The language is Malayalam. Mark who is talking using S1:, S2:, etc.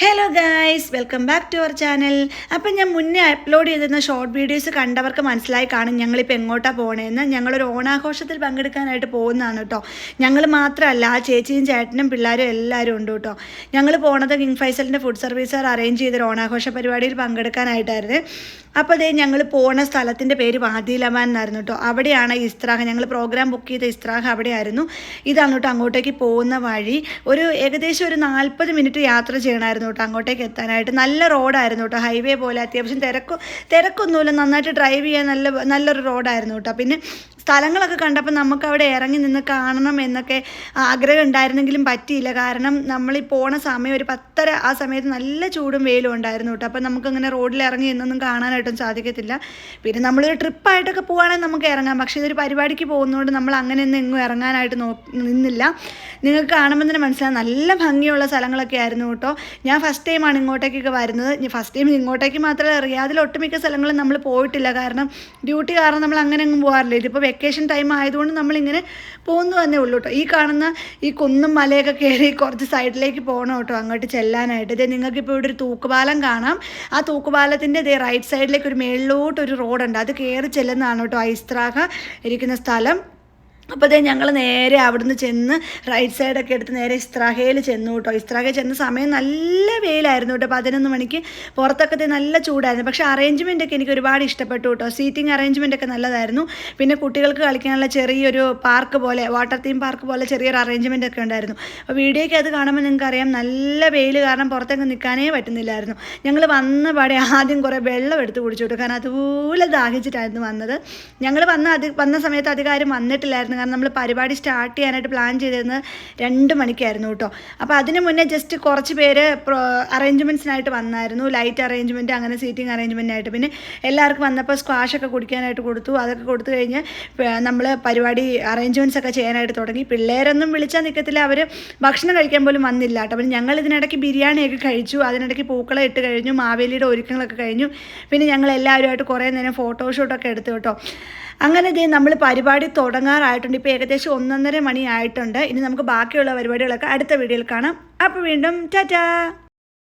S1: Hello guys, welcome back to our channel. അപ്പം ഞാൻ മുന്നേ അപ്ലോഡ് ചെയ്തിരുന്ന ഷോർട്ട് വീഡിയോസ് കണ്ടവർക്ക് മനസ്സിലായി കാണും ഞങ്ങളിപ്പോൾ എങ്ങോട്ടാണ് പോകണതെന്ന്. ഞങ്ങളൊരു ഓണാഘോഷത്തിൽ പങ്കെടുക്കാനായിട്ട് പോകുന്നതാണ് കേട്ടോ. ഞങ്ങൾ മാത്രമല്ല, ആ ചേച്ചിയും ചേട്ടനും പിള്ളേരും എല്ലാവരും ഉണ്ട് കേട്ടോ. ഞങ്ങൾ പോണത് കിങ് ഫൈസലിൻ്റെ ഫുഡ് സർവീസർ അറേഞ്ച് ചെയ്തൊരു ഓണാഘോഷ പരിപാടിയിൽ പങ്കെടുക്കാനായിട്ടായിരുന്നു. അപ്പോൾ അതേ ഞങ്ങൾ പോണ സ്ഥലത്തിൻ്റെ പേര് വാദിലമാൻ എന്നായിരുന്നു കേട്ടോ. അവിടെയാണ് ഇസ്ത്രാഹ്, ഞങ്ങൾ പ്രോഗ്രാം ബുക്ക് ചെയ്ത ഇസ്ത്രാഹ് അവിടെയായിരുന്നു. ഇതാണ് കേട്ടോ അങ്ങോട്ടേക്ക് പോകുന്ന വഴി. ഏകദേശം ഒരു 40 മിനിറ്റ് യാത്ര ചെയ്യണമായിരുന്നു കേട്ടോ അങ്ങോട്ടേക്ക് എത്താനായിട്ട്. നല്ല റോഡായിരുന്നു കേട്ടോ, ഹൈവേ പോലെ. അത്യാവശ്യം തിരക്കൊന്നുമില്ല, നന്നായിട്ട് ഡ്രൈവ് ചെയ്യാൻ നല്ലൊരു റോഡായിരുന്നു കേട്ടോ. പിന്നെ സ്ഥലങ്ങളൊക്കെ കണ്ടപ്പോൾ നമുക്ക് അവിടെ ഇറങ്ങി നിന്ന് കാണണം എന്നൊക്കെ ആഗ്രഹം ഉണ്ടായിരുന്നെങ്കിലും പറ്റിയില്ല. കാരണം നമ്മൾ ഈ പോണ സമയം ഒരു 10:30 ആ സമയത്ത് നല്ല ചൂടും വെയിലും ഉണ്ടായിരുന്നു കേട്ടോ. അപ്പം നമുക്കങ്ങനെ റോഡിൽ ഇറങ്ങി എന്നൊന്നും കാണാനായിട്ടും സാധിക്കത്തില്ല. പിന്നെ നമ്മളൊരു ട്രിപ്പായിട്ടൊക്കെ പോവുകയാണെങ്കിൽ നമുക്ക് ഇറങ്ങാം. പക്ഷേ ഇതൊരു പരിപാടിക്ക് പോകുന്നതുകൊണ്ട് നമ്മൾ അങ്ങനെയൊന്നും എങ്ങും ഇറങ്ങാനായിട്ട് നിന്നില്ല. നിങ്ങൾക്ക് കാണുമ്പോൾ തന്നെ മനസ്സിലാവും, നല്ല ഭംഗിയുള്ള സ്ഥലങ്ങളൊക്കെ ആയിരുന്നു കേട്ടോ. ഞാൻ ഫസ്റ്റ് ടൈമാണ് ഇങ്ങോട്ടേക്കൊക്കെ വരുന്നത്. ഫസ്റ്റ് ടൈം ഇങ്ങോട്ടേക്ക് മാത്രമല്ല, റിയാദിൽ ഒട്ടുമിക്ക സ്ഥലങ്ങളും നമ്മൾ പോയിട്ടില്ല. കാരണം ഡ്യൂട്ടി കാരണം നമ്മൾ അങ്ങനെ എങ്ങും പോകാറില്ല. ഇതിപ്പോൾ വെക്കേഷൻ ടൈം ആയതുകൊണ്ട് നമ്മളിങ്ങനെ പോകുന്നു തന്നെ ഉള്ളൂ കേട്ടോ. ഈ കാണുന്ന ഈ കുന്നും മലയൊക്കെ കയറി കുറച്ച് സൈഡിലേക്ക് പോകണം കേട്ടോ അങ്ങോട്ട് ചെല്ലാനായിട്ട്. ഇതേ നിങ്ങൾക്കിപ്പോൾ ഇവിടെ ഒരു തൂക്കുപാലം കാണാം. ആ തൂക്കുപാലത്തിൻ്റെ ഇതേ റൈറ്റ് സൈഡിലേക്ക് ഒരു മേളിലോട്ടൊരു റോഡുണ്ട്, അത് കയറി ചെല്ലുന്നതാണ് കേട്ടോ ഇസ്ത്രാഹ് ഇരിക്കുന്ന സ്ഥലം. അപ്പോൾ അതേ ഞങ്ങൾ നേരെ അവിടുന്ന് ചെന്ന് റൈറ്റ് സൈഡൊക്കെ എടുത്ത് നേരെ ഇസ്ത്രാഹയിൽ ചെന്നു കേട്ടോ. ഇസ്ത്രാഹയിൽ ചെന്ന സമയം നല്ല വെയിലായിരുന്നു കേട്ടോ. 11 മണിക്ക് പുറത്തൊക്കെ നല്ല ചൂടായിരുന്നു. പക്ഷേ അറേഞ്ച്മെൻറ്റൊക്കെ എനിക്ക് ഒരുപാട് ഇഷ്ടപ്പെട്ടു കേട്ടോ. സീറ്റിംഗ് അറേഞ്ച്മെൻറ്റൊക്കെ നല്ലതായിരുന്നു. പിന്നെ കുട്ടികൾക്ക് കളിക്കാനുള്ള ചെറിയൊരു പാർക്ക് പോലെ, വാട്ടർ തീം പാർക്ക് പോലെ ചെറിയൊരു അറേഞ്ച്മെൻ്റ് ഒക്കെ ഉണ്ടായിരുന്നു. അപ്പോൾ വീഡിയോയ്ക്ക് അത് കാണുമ്പോൾ നിങ്ങൾക്കറിയാം, നല്ല വെയിൽ കാരണം പുറത്തേക്ക് നിൽക്കാനേ പറ്റുന്നില്ലായിരുന്നു. ഞങ്ങൾ വന്ന പാടെ ആദ്യം കുറേ വെള്ളം എടുത്ത് കുടിച്ചു കേട്ടോ. കാരണം അതുപോലെ ദാഹിച്ചിട്ടായിരുന്നു വന്നത്. ഞങ്ങൾ വന്ന സമയത്ത് അധികാരം വന്നിട്ടില്ലായിരുന്നു. കാരണം നമ്മൾ പരിപാടി സ്റ്റാർട്ട് ചെയ്യാനായിട്ട് പ്ലാൻ ചെയ്തിരുന്നത് 2 മണിക്കായിരുന്നു കേട്ടോ. അപ്പോൾ അതിന് മുന്നേ ജസ്റ്റ് കുറച്ച് പേര് അറേഞ്ച്മെൻറ്റ്സിനായിട്ട് വന്നായിരുന്നു, ലൈറ്റ് അറേഞ്ച്മെൻറ്റ്, അങ്ങനെ സീറ്റിംഗ് അറേഞ്ച്മെൻറ്റായിട്ട്. പിന്നെ എല്ലാവർക്കും വന്നപ്പോൾ സ്ക്വാഷൊക്കെ കുടിക്കാനായിട്ട് കൊടുത്തു. അതൊക്കെ കൊടുത്തു കഴിഞ്ഞ് നമ്മൾ പരിപാടി അറേഞ്ച്മെൻറ്റ്സ് ഒക്കെ ചെയ്യാനായിട്ട് തുടങ്ങി. പിള്ളേരൊന്നും വിളിച്ചാൽ നിൽക്കത്തില്ല, അവർ ഭക്ഷണം കഴിക്കാൻ പോലും വന്നില്ല കേട്ടോ. പിന്നെ ഞങ്ങൾ ഇതിനിടയ്ക്ക് ബിരിയാണിയൊക്കെ കഴിച്ചു, അതിനിടയ്ക്ക് പൂക്കളം ഇട്ട് കഴിഞ്ഞു, മാവേലിയുടെ ഒരുക്കങ്ങളൊക്കെ കഴിഞ്ഞു. പിന്നെ ഞങ്ങൾ എല്ലാവരുമായിട്ട് കുറേ നേരം ഫോട്ടോഷൂട്ടൊക്കെ എടുത്തു കേട്ടോ. അങ്ങനെ നമ്മൾ പരിപാടി തുടങ്ങാറായിട്ടുണ്ട്. ഇപ്പോൾ ഏകദേശം 1:30 മണി ആയിട്ടുണ്ട്. ഇനി നമുക്ക് ബാക്കിയുള്ള പരിപാടികളൊക്കെ അടുത്ത വീഡിയോയിൽ കാണാം. അപ്പോൾ വീണ്ടും ടാറ്റാ.